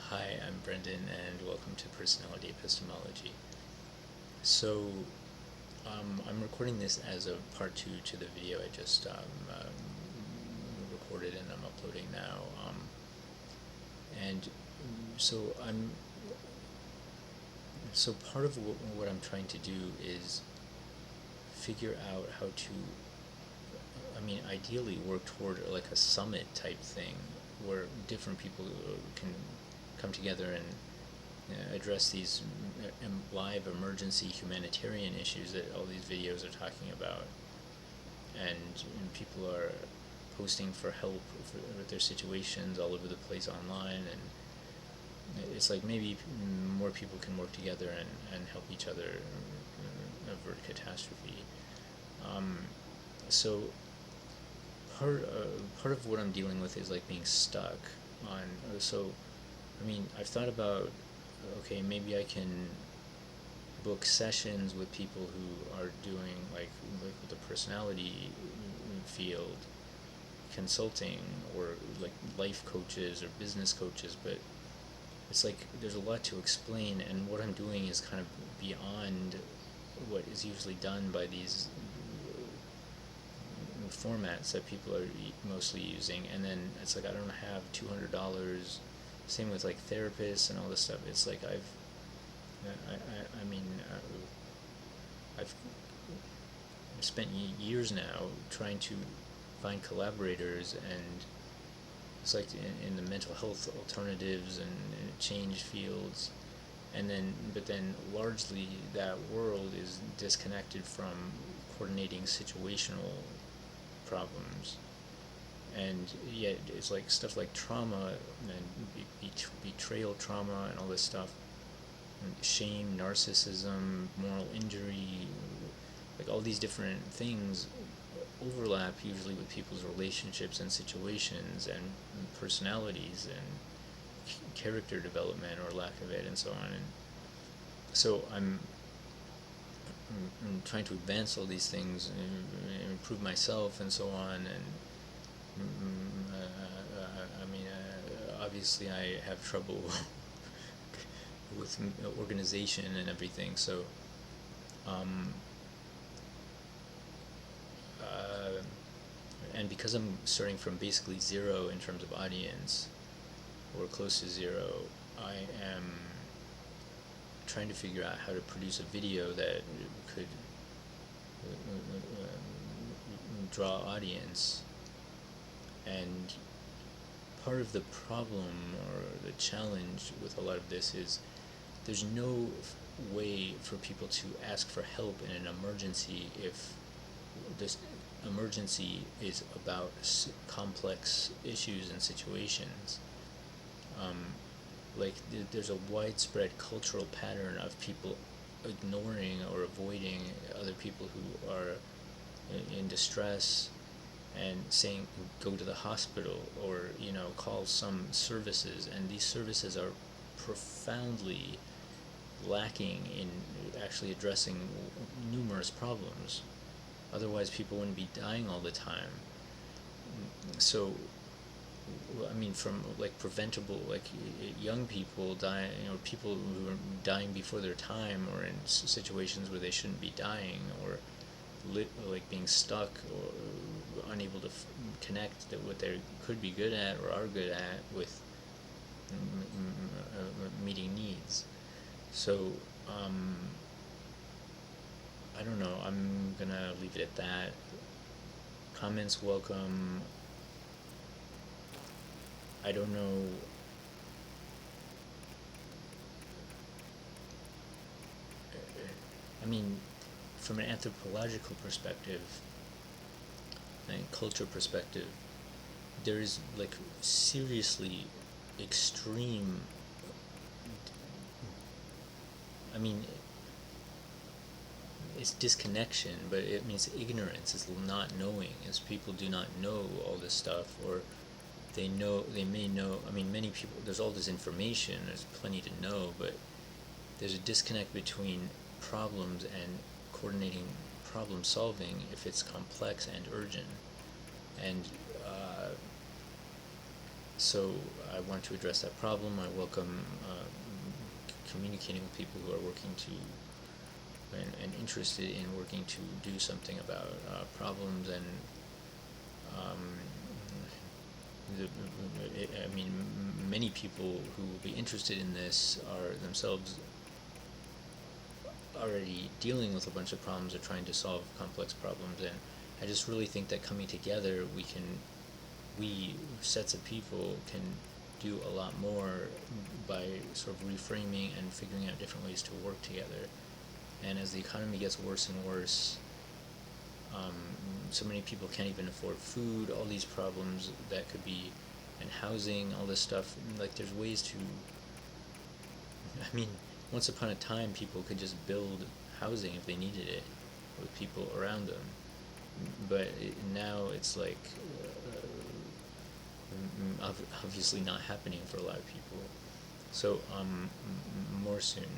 Hi, I'm Brendan, and welcome to Personality Epistemology. So, I'm recording this as a part 2 to the video I just recorded and I'm uploading now. And so so part of what I'm trying to do is figure out how to, ideally work toward like a summit type thing where different people can come together and address these live emergency humanitarian issues that all these videos are talking about, and people are posting for help with their situations all over the place online, and it's like maybe more people can work together and help each other avert catastrophe. So part of what I'm dealing with is like being stuck on. So I've thought about, okay, maybe I can book sessions with people who are doing like the personality field, consulting, or like life coaches or business coaches, but it's like there's a lot to explain, and what I'm doing is kind of beyond what is usually done by these formats that people are mostly using. And then it's like I don't have $200. Same with like therapists and all this stuff. It's like I've spent years now trying to find collaborators, and it's like in the mental health alternatives and change fields, and then largely that world is disconnected from coordinating situational problems. And yet it's like stuff like trauma and betrayal trauma and all this stuff, and shame, narcissism, moral injury, like all these different things overlap usually with people's relationships and situations and personalities and character development or lack of it, and so on. And so I'm trying to advance all these things and improve myself and so on. And obviously I have trouble with organization and everything. So and because I'm starting from basically zero in terms of audience, or close to zero, I am trying to figure out how to produce a video that could draw audience. And part of the problem or the challenge with a lot of this is there's no way for people to ask for help in an emergency if this emergency is about complex issues and situations. There's a widespread cultural pattern of people ignoring or avoiding other people who are in distress, and saying go to the hospital, or call some services, and these services are profoundly lacking in actually addressing numerous problems. Otherwise people wouldn't be dying all the time. So from like preventable, like young people dying, or people who are dying before their time, or in situations where they shouldn't be dying, or like being stuck, or unable to connect what they could be good at or are good at with meeting needs. So I don't know, I'm gonna leave it at that. Comments welcome. I don't know. From an anthropological perspective and culture perspective, there is like seriously extreme, it's disconnection, but it means ignorance. It's not knowing. As people do not know all this stuff, or they may know. Many people. There's all this information. There's plenty to know, but there's a disconnect between problems and coordinating problem solving if it's complex and urgent. And So I want to address that problem. I welcome communicating with people who are working to and interested in working to do something about problems and I mean, many people who will be interested in this are themselves already dealing with a bunch of problems or trying to solve complex problems, and I just really think that coming together, we sets of people can do a lot more by sort of reframing and figuring out different ways to work together. And as the economy gets worse and worse, so many people can't even afford food, all these problems that could be, and housing, all this stuff. Like, there's ways to, I mean, once upon a time, people could just build housing if they needed it with people around them. But now it's like obviously not happening for a lot of people. So more soon.